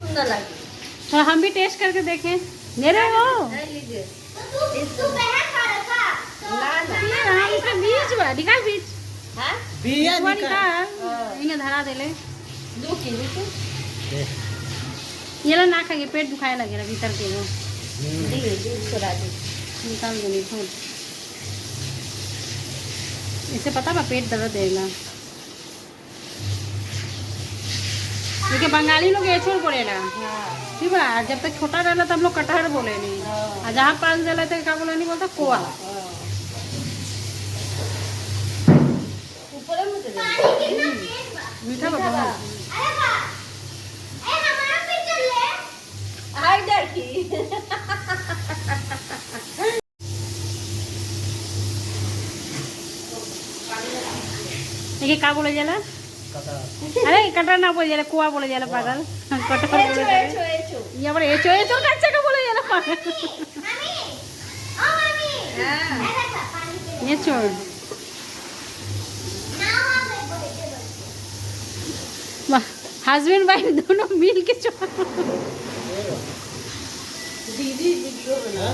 सुंदर लगे। तो हम भी टेस्ट करके देखें। मेरे हो इसमें बीज बा निकाल बीज बिया निकाल इंगे धरा देले ये लो ना खाएंगे पेट दुखाए लगेगा भीतर के वो निकाल देंगे छोड़ इसे पता बा पेट दर्द देगा। देखिए बंगाली लोग ये छोड़ पड़ेगा ठीक बा जब तक छोटा रहला तब लोग कटहर बोले नहीं और जहाँ पाल देला तो क्या बोले नहीं बोलता कोआ मीठा बाबा देखिए क्या बोले जाला अरे कटहर ना बोले जाला कुआ बोले जाला पागल कटहर बोले जाला ये बड़े एचो एचो कच्चा का बोले जाला पागल ये छोड़ हस्बैंड वाइफ दोनों मिल के छोड़ दीदी वीडियो बना